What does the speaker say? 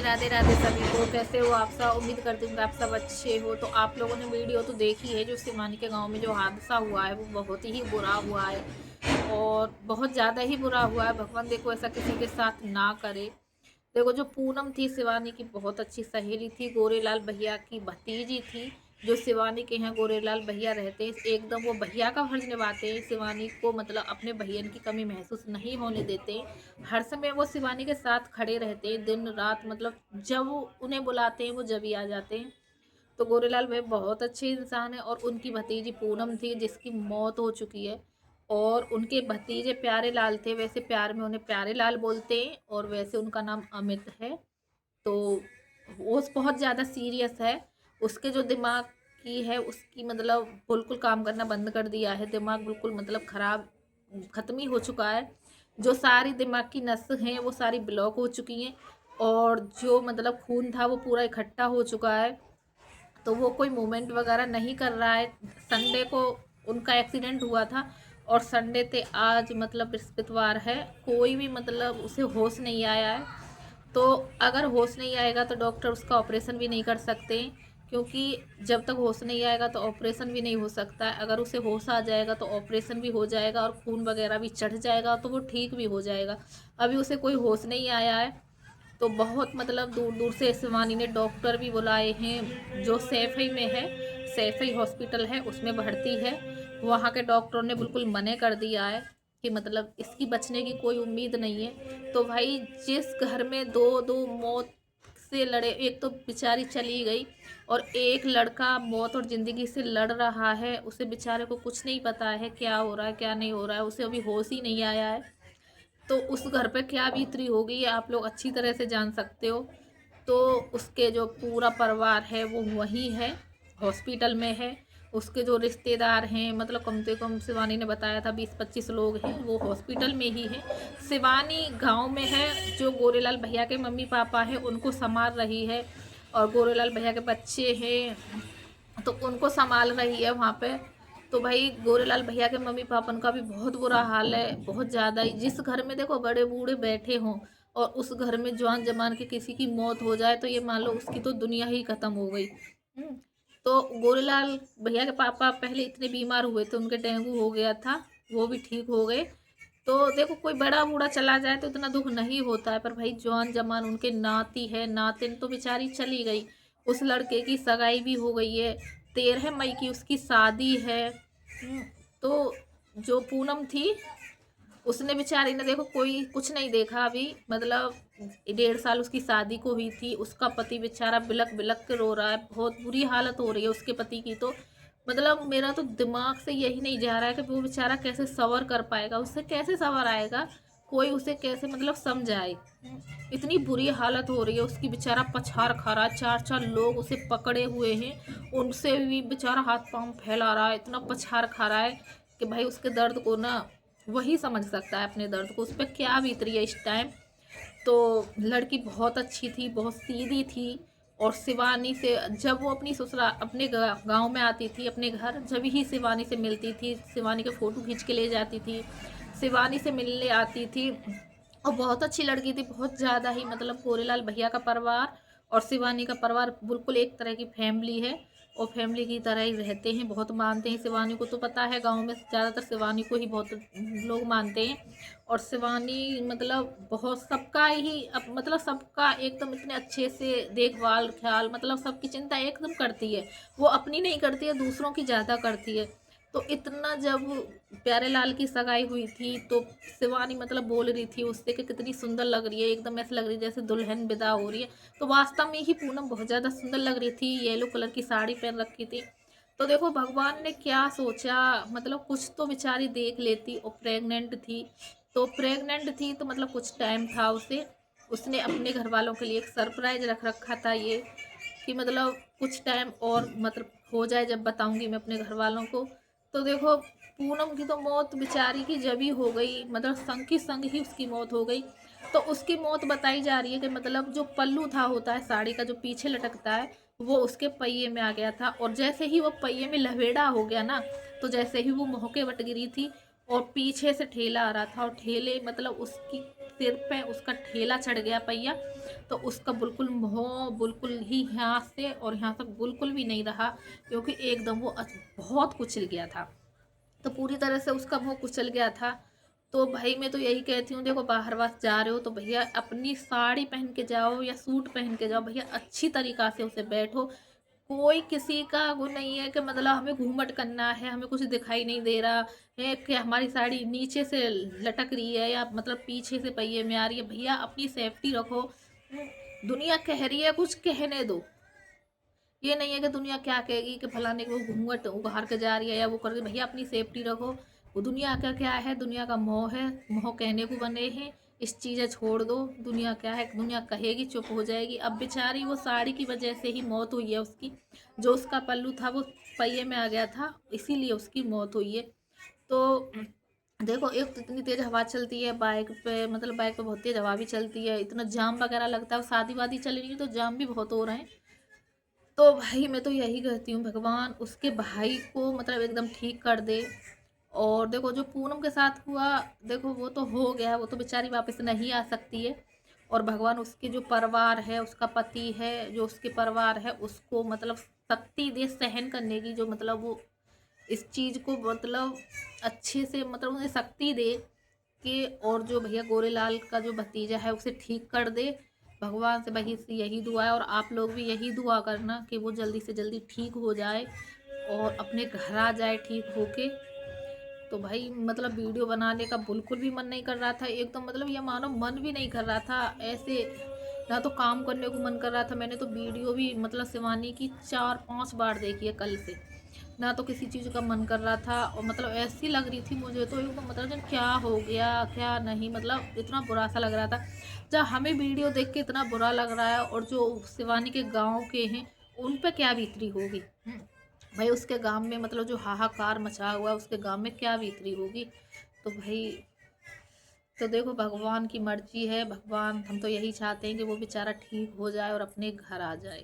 राधे राधे सभी को। कैसे हो आप सब? उम्मीद करती हूँ कि आप सब अच्छे हो। तो आप लोगों ने वीडियो तो देखी है, जो सिवानी के गांव में जो हादसा हुआ है वो बहुत ही बुरा हुआ है और बहुत ज़्यादा ही बुरा हुआ है। भगवान देखो ऐसा किसी के साथ ना करे। देखो जो पूनम थी शिवानी की बहुत अच्छी सहेली थी, गोरेलाल भैया की भतीजी थी। जो शिवानी के यहाँ गोरेलाल भैया रहते हैं, एकदम वो भैया का फर्ज निभाते हैं। शिवानी को मतलब अपने बहन की कमी महसूस नहीं होने देते। हर समय वो शिवानी के साथ खड़े रहते हैं, दिन रात। मतलब जब वो उन्हें बुलाते हैं वो जब ही आ जाते हैं। तो गोरेलाल भाई बहुत अच्छे इंसान है। और उनकी भतीजी पूनम थी जिसकी मौत हो चुकी है। और उनके भतीजे प्यारे लाल थे, वैसे प्यार में उन्हें प्यारे लाल बोलते हैं और वैसे उनका नाम अमित है। तो वो बहुत ज़्यादा सीरियस है। उसके जो दिमाग की है उसकी मतलब बिल्कुल काम करना बंद कर दिया है। दिमाग बिल्कुल मतलब ख़राब, ख़त्म ही हो चुका है। जो सारी दिमाग की नस हैं वो सारी ब्लॉक हो चुकी हैं। और जो मतलब खून था वो पूरा इकट्ठा हो चुका है। तो वो कोई मूवमेंट वगैरह नहीं कर रहा है। संडे को उनका एक्सीडेंट हुआ था और संडे थे आज, मतलब बृहस्पतिवार है। कोई भी मतलब उसे होश नहीं आया है। तो अगर होश नहीं आएगा तो डॉक्टर उसका ऑपरेशन भी नहीं कर सकते, क्योंकि जब तक होश नहीं आएगा तो ऑपरेशन भी नहीं हो सकता है। अगर उसे होश आ जाएगा तो ऑपरेशन भी हो जाएगा और खून वगैरह भी चढ़ जाएगा तो वो ठीक भी हो जाएगा। अभी उसे कोई होश नहीं आया है। तो बहुत मतलब दूर दूर से शिवानी ने डॉक्टर भी बुलाए हैं। जो सैफई में है, सैफई हॉस्पिटल है उसमें भर्ती है। वहाँ के डॉक्टरों ने बिल्कुल मना कर दिया है कि मतलब इसकी बचने की कोई उम्मीद नहीं है। तो भाई जिस घर में दो दो मौत से लड़े, एक तो बेचारी चली गई और एक लड़का मौत और ज़िंदगी से लड़ रहा है। उसे बेचारे को कुछ नहीं पता है क्या हो रहा है क्या नहीं हो रहा है, उसे अभी होश ही नहीं आया है। तो उस घर पे क्या बीतरी होगी ये आप लोग अच्छी तरह से जान सकते हो। तो उसके जो पूरा परिवार है वो वहीं है, हॉस्पिटल में है। उसके जो रिश्तेदार हैं, मतलब कम से कम शिवानी ने बताया था 20-25 लोग हैं, वो हॉस्पिटल में ही है। शिवानी गांव में है। जो गोरेलाल भैया के मम्मी पापा हैं उनको संभाल रही है। और गोरेलाल भैया के बच्चे हैं तो उनको संभाल रही है वहाँ पे। तो भाई गोरेलाल भैया के मम्मी पापा का भी बहुत बुरा हाल है, बहुत ज़्यादा ही। जिस घर में देखो बड़े बूढ़े बैठे हों और उस घर में जवान जमान के किसी की मौत हो जाए तो ये मान लो उसकी तो दुनिया ही खत्म हो गई। हम्म। तो गोरेलाल भैया के पापा पहले इतने बीमार हुए थे, उनके डेंगू हो गया था, वो भी ठीक हो गए। तो देखो कोई बड़ा बूढ़ा चला जाए तो इतना दुख नहीं होता है, पर भाई जवान जमान उनके नाती है, नातिन तो बेचारी चली गई। उस लड़के की सगाई भी हो गई है, 13 मई की उसकी शादी है। तो जो पूनम थी उसने बेचारी ने देखो कोई कुछ नहीं देखा अभी, मतलब 1.5 साल उसकी शादी को हुई थी। उसका पति बेचारा बिलक बिलक के रो रहा है, बहुत बुरी हालत हो रही है उसके पति की। तो मतलब मेरा तो दिमाग से यही नहीं जा रहा है कि वो बेचारा कैसे सवर कर पाएगा, उससे कैसे सवर आएगा, कोई उसे कैसे मतलब समझाए। इतनी बुरी हालत हो रही है उसकी, बेचारा पछाड़ खा रहा है, 4-4 लोग उसे पकड़े हुए हैं, उनसे भी बेचारा हाथ पांव फैला रहा है, इतना पछाड़ खा रहा है कि भाई उसके दर्द को ना वही समझ सकता है, अपने दर्द को। उस पर क्या बीत रही है इस टाइम। तो लड़की बहुत अच्छी थी, बहुत सीधी थी। और शिवानी से जब वो अपनी ससुराल अपने गांव में आती थी अपने घर, जब ही शिवानी से मिलती थी, शिवानी के फ़ोटो खींच के ले जाती थी, शिवानी से मिलने आती थी। और बहुत अच्छी लड़की थी, बहुत ज़्यादा ही। मतलब गोरेलाल भैया का परिवार और शिवानी का परिवार बिल्कुल एक तरह की फैमिली है और फैमिली की तरह ही रहते हैं, बहुत मानते हैं शिवानी को। तो पता है गांव में ज़्यादातर शिवानी को ही बहुत लोग मानते हैं। और शिवानी मतलब बहुत सबका ही मतलब सबका एकदम इतने अच्छे से देखभाल ख्याल, मतलब सबकी चिंता एकदम करती है। वो अपनी नहीं करती है, दूसरों की ज़्यादा करती है। तो इतना जब प्यारे लाल की सगाई हुई थी तो शिवानी मतलब बोल रही थी उससे कि कितनी सुंदर लग रही है, एकदम ऐसे लग रही है जैसे दुल्हन विदा हो रही है। तो वास्तव में ही पूनम बहुत ज़्यादा सुंदर लग रही थी, येलो कलर की साड़ी पहन रखी थी। तो देखो भगवान ने क्या सोचा, मतलब कुछ तो बेचारी देख लेती। और प्रेग्नेंट थी, तो प्रेग्नेंट थी तो मतलब कुछ टाइम था उसे, उसने अपने घर वालों के लिए एक सरप्राइज रख रखा था ये, कि मतलब कुछ टाइम और मतलब हो जाए जब बताऊंगी मैं अपने घर वालों को। तो देखो पूनम की तो मौत बेचारी की जब ही हो गई, मतलब संग की संग ही उसकी मौत हो गई। तो उसकी मौत बताई जा रही है कि मतलब जो पल्लू था होता है साड़ी का जो पीछे लटकता है, वो उसके पहिए में आ गया था। और जैसे ही वो पहिए में लवेड़ा हो गया ना, तो जैसे ही वो मौके वट गिरी थी और पीछे से ठेला आ रहा था और ठेले मतलब उसकी सिर पे उसका ठेला चढ़ गया पहिया। तो उसका बिल्कुल मोह बिल्कुल ही यहाँ से और यहाँ तक बिल्कुल भी नहीं रहा, क्योंकि एकदम वो बहुत कुचल गया था। तो पूरी तरह से उसका मुँह कुचल गया था। तो भाई मैं तो यही कहती हूँ, देखो बाहर वास जा रहे हो तो भैया अपनी साड़ी पहन के जाओ या सूट पहन के जाओ, भैया अच्छी तरीक़ा से उसे बैठो। कोई किसी का वो नहीं है कि मतलब हमें घूमट करना है, हमें कुछ दिखाई नहीं दे रहा है कि हमारी साड़ी नीचे से लटक रही है या मतलब पीछे से पहिए में आ रही है। भैया अपनी सेफ्टी रखो। दुनिया कह रही है कुछ कहने दो, ये नहीं है कि दुनिया क्या कहेगी कि फलाने को घूंघट उघार के जा रही है या वो कर रही है। भैया अपनी सेफ्टी रखो। वो दुनिया का क्या है, दुनिया का मोह है, मोह कहने को बने हैं। इस चीज़ें छोड़ दो। दुनिया क्या है, दुनिया कहेगी चुप हो जाएगी। अब बेचारी वो साड़ी की वजह से ही मौत हुई है उसकी। जो उसका पल्लू था वो पहिए में आ गया था, इसीलिए उसकी मौत हुई है। तो देखो एक तो इतनी तेज़ हवा चलती है बाइक पे, मतलब बाइक पे बहुत तेज़ हवा भी चलती है, इतना जाम वगैरह लगता है। शादी वादी चल रही है तो जाम भी बहुत हो रहे हैं। तो भाई मैं तो यही कहती हूँ, भगवान उसके भाई को मतलब एकदम ठीक कर दे। और देखो जो पूनम के साथ हुआ, देखो वो तो हो गया, वो तो बेचारी वापस नहीं आ सकती है। और भगवान उसके जो परिवार है, उसका पति है, जो उसके परिवार है, उसको मतलब शक्ति दे सहन करने की, जो मतलब वो इस चीज़ को मतलब अच्छे से मतलब उन्हें शक्ति दे कि, और जो भैया गोरेलाल का जो भतीजा है उसे ठीक कर दे। भगवान से वही से यही दुआ है, और आप लोग भी यही दुआ करना कि वो जल्दी से जल्दी ठीक हो जाए और अपने घर आ जाए ठीक होके। तो भाई मतलब वीडियो बनाने का बिल्कुल भी मन नहीं कर रहा था, एकदम मतलब ये मानो मन भी नहीं कर रहा था ऐसे। ना तो काम करने को मन कर रहा था, मैंने तो वीडियो भी मतलब शिवानी की 4-5 बार देखी है कल से। ना तो किसी चीज़ का मन कर रहा था, और मतलब ऐसी लग रही थी मुझे तो एकदम मतलब जन क्या हो गया क्या नहीं, मतलब इतना बुरा सा लग रहा था। जब हमें वीडियो देख के इतना बुरा लग रहा है, और जो शिवानी के गाँव के हैं उन पे क्या बीतरी होगी। भाई उसके गांव में मतलब जो हाहाकार मचा हुआ है, उसके गांव में क्या बीतरी होगी। तो भाई तो देखो भगवान की मर्जी है। भगवान, हम तो यही चाहते हैं कि वो बेचारा ठीक हो जाए और अपने घर आ जाए।